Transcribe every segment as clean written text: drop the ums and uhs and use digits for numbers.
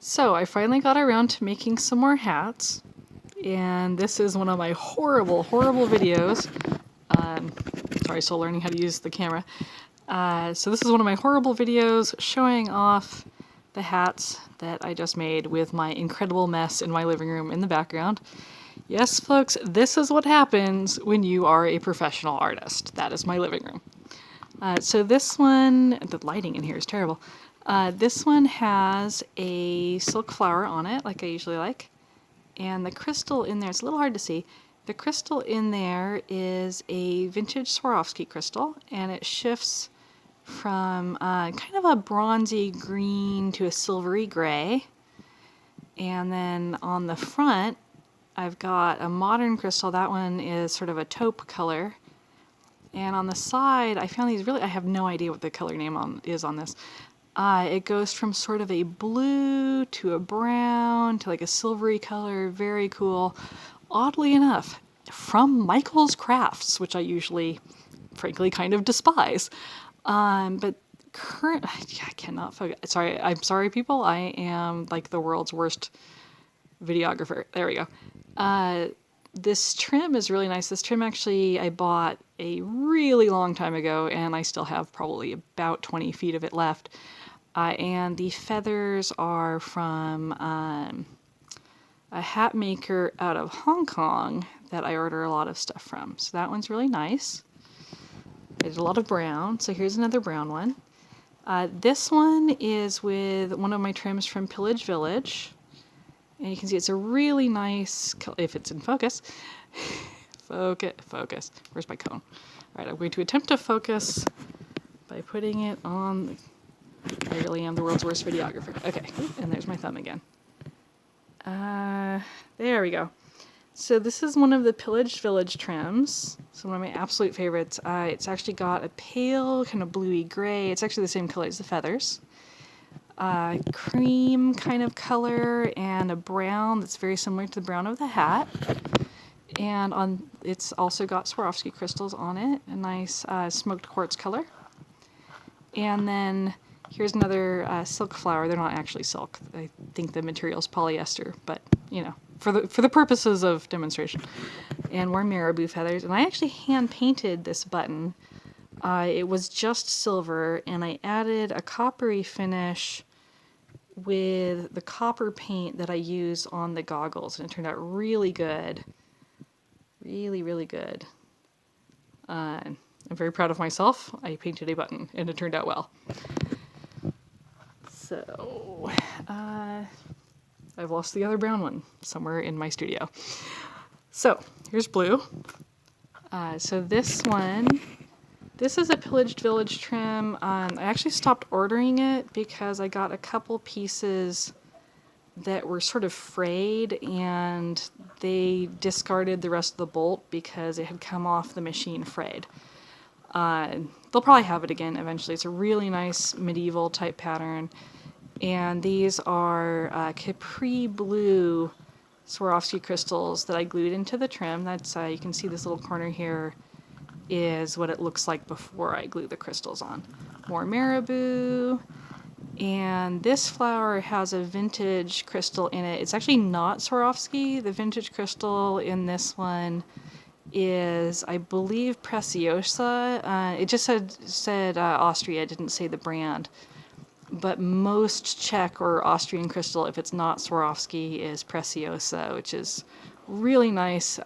So I finally got around to making some more hats, and this is one of my horrible videos. Sorry, still learning how to use the camera. So this is one of my horrible videos showing off the hats that I just made with my incredible mess in my living room in the background. Yes, folks, this is what happens when you are a professional artist. That is my living room. So this one, the lighting in here is terrible. This one has a silk flower on it, like I usually like. And the crystal in there, it's a little hard to see. The crystal in there is a vintage Swarovski crystal, and it shifts from kind of a bronzy green to a silvery gray. And then on the front, I've got a modern crystal. That one is sort of a taupe color. And on the side, I found these I have no idea what the color name is on this. It goes from sort of a blue to a brown to like a silvery color, very cool. Oddly enough, from Michael's Crafts, which I usually, frankly, kind of despise. But I cannot focus. Sorry, I'm sorry, people. I am like the world's worst videographer. There we go. This trim is really nice. This trim actually I bought a really long time ago, and I still have probably about 20 feet of it left. And the feathers are from a hat maker out of Hong Kong that I order a lot of stuff from. So that one's really nice. I did a lot of brown, so here's another brown one. This one is with one of my trims from Pillage Village. And you can see it's a really nice, if it's in focus. Focus. Where's my cone? All right, I'm going to attempt to focus by putting it on. I really am the world's worst videographer. Okay, and there's my thumb again. There we go. So this is one of the Pillage Village trims. So one of my absolute favorites. It's actually got a pale, kind of bluey gray. It's actually the same color as the feathers. Cream kind of color and a brown that's very similar to the brown of the hat. And it's also got Swarovski crystals on it, a nice smoked quartz color. And then here's another silk flower. They're not actually silk. I think the material is polyester, but you know, for the purposes of demonstration. And more marabou feathers. And I actually hand painted this button. It was just silver, and I added a coppery finish with the copper paint that I use on the goggles, and it turned out really good. Really good. I'm very proud of myself. I painted a button, and it turned out well. So, I've lost the other brown one somewhere in my studio. So, here's blue. So this one, this is a Pillaged Village trim. I actually stopped ordering it because I got a couple pieces that were sort of frayed, and they discarded the rest of the bolt because it had come off the machine frayed. They'll probably have it again eventually. It's a really nice medieval type pattern. And these are Capri Blue Swarovski crystals that I glued into the trim. That's you can see this little corner here is what it looks like before I glue the crystals on. More marabou. And this flower has a vintage crystal in it. It's actually not Swarovski. The vintage crystal in this one is, I believe, Preciosa. It just said Austria, it didn't say the brand. But most Czech or Austrian crystal, if it's not Swarovski, is Preciosa, which is really nice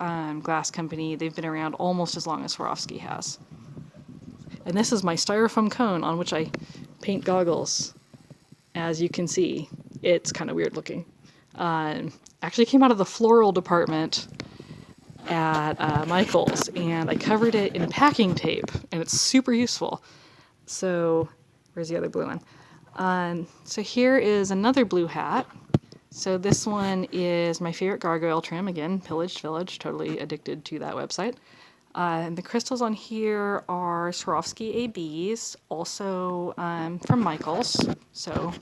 glass company. They've been around almost as long as Swarovski has. And this is my styrofoam cone on which I paint goggles. As you can see, it's kind of weird looking. Actually came out of the floral department at Michael's, and I covered it in packing tape, and it's super useful. So, where's the other blue one? So here is another blue hat. So this one is my favorite gargoyle trim, again, Pillaged Village, totally addicted to that website. And the crystals on here are Swarovski ABs, also from Michael's. So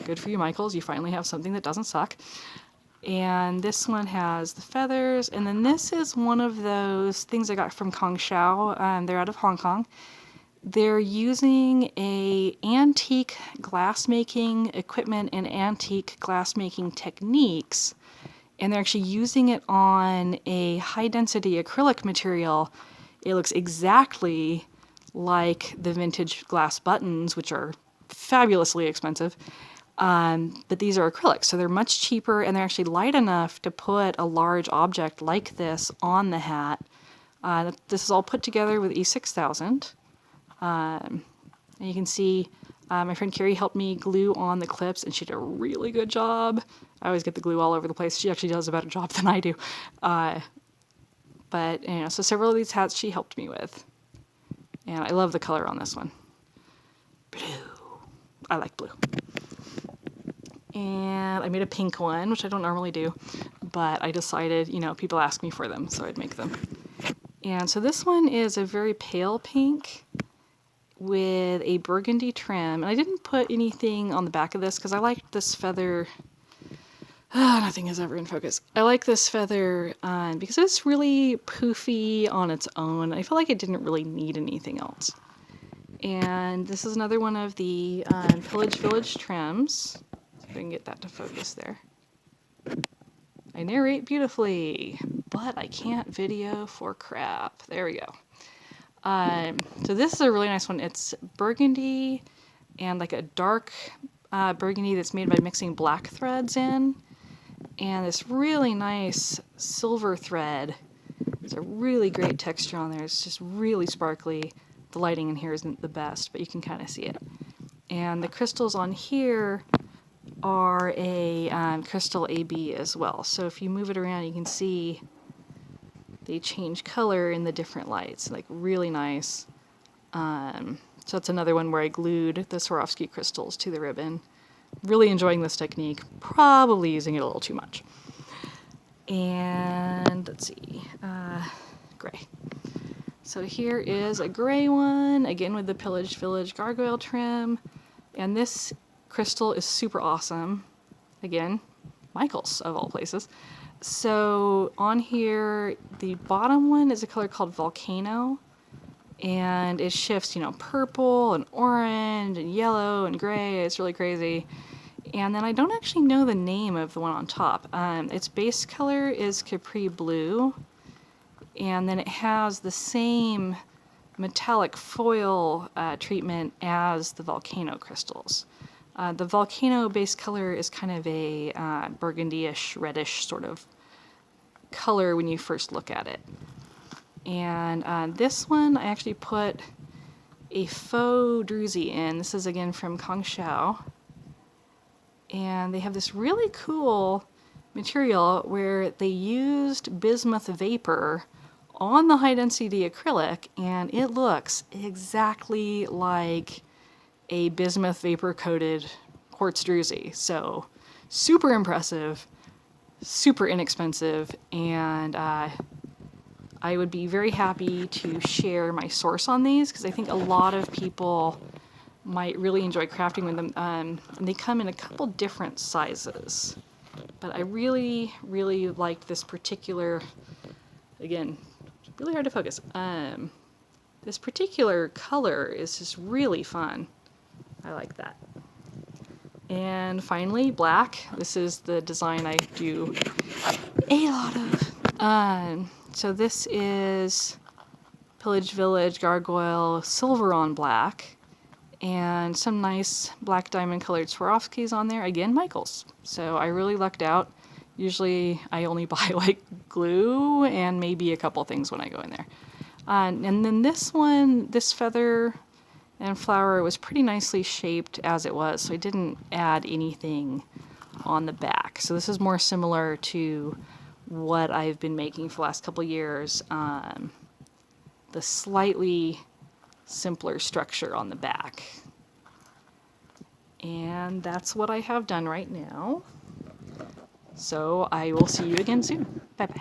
good for you, Michael's. You finally have something that doesn't suck. And this one has the feathers. And then this is one of those things I got from Kong Shao. They're out of Hong Kong. they're using a antique glassmaking equipment and antique glassmaking techniques, and they're actually using it on a high-density acrylic material. It looks exactly like the vintage glass buttons, which are fabulously expensive. But these are acrylics, so they're much cheaper, and they're actually light enough to put a large object like this on the hat. This is all put together with E6000. And you can see my friend Carrie helped me glue on the clips, and she did a really good job. I always get the glue all over the place. She actually does a better job than I do. But, you know, so several of these hats she helped me with. And I love the color on this one. Blue. I like blue. And I made a pink one, which I don't normally do, but I decided, you know, people ask me for them, so I'd make them. And so this one is a very pale pink with a burgundy trim. And I didn't put anything on the back of this because I liked this feather. Nothing is ever in focus. I like this feather because it's really poofy on its own. I feel like it didn't really need anything else. And this is another one of the Pillage Village trims. If I can get that to focus there. I narrate beautifully, but I can't video for crap. There we go. So this is a really nice one. It's burgundy and like a dark burgundy that's made by mixing black threads in. And this really nice silver thread. There's a really great texture on there. It's just really sparkly. The lighting in here isn't the best, but you can kind of see it. And the crystals on here are a crystal AB as well. So if you move it around, you can see they change color in the different lights, like really nice. So that's another one where I glued the Swarovski crystals to the ribbon. Really enjoying this technique, probably using it a little too much. And let's see, gray. So here is a gray one, again with the Pillage Village gargoyle trim. And this crystal is super awesome. Again, Michael's of all places. So on here, the bottom one is a color called Volcano. And it shifts, you know, purple and orange and yellow and gray. It's really crazy. And then I don't actually know the name of the one on top. Its base color is Capri Blue. And then it has the same metallic foil treatment as the Volcano crystals. The Volcano base color is kind of a burgundy-ish, reddish sort of color when you first look at it. And this one, I actually put a faux druzy in. This is again from Kongshao. And they have this really cool material where they used bismuth vapor on the high density acrylic, and it looks exactly like a bismuth vapor coated quartz druzy. So super impressive, super inexpensive, and I would be very happy to share my source on these because I think a lot of people might really enjoy crafting with them. And they come in a couple different sizes, but I really, really liked this particular, again, really hard to focus. This particular color is just really fun. I like that. And finally, black. This is the design I do a lot of. So this is Pillage Village Gargoyle Silver on Black. And some nice black diamond colored Swarovskis on there. Again, Michael's. So I really lucked out. Usually I only buy like glue and maybe a couple things when I go in there. And then this one, this feather and flower was pretty nicely shaped as it was, so I didn't add anything on the back. So this is more similar to what I've been making for the last couple years. The slightly simpler structure on the back. And that's what I have done right now. So I will see you again soon. Bye-bye.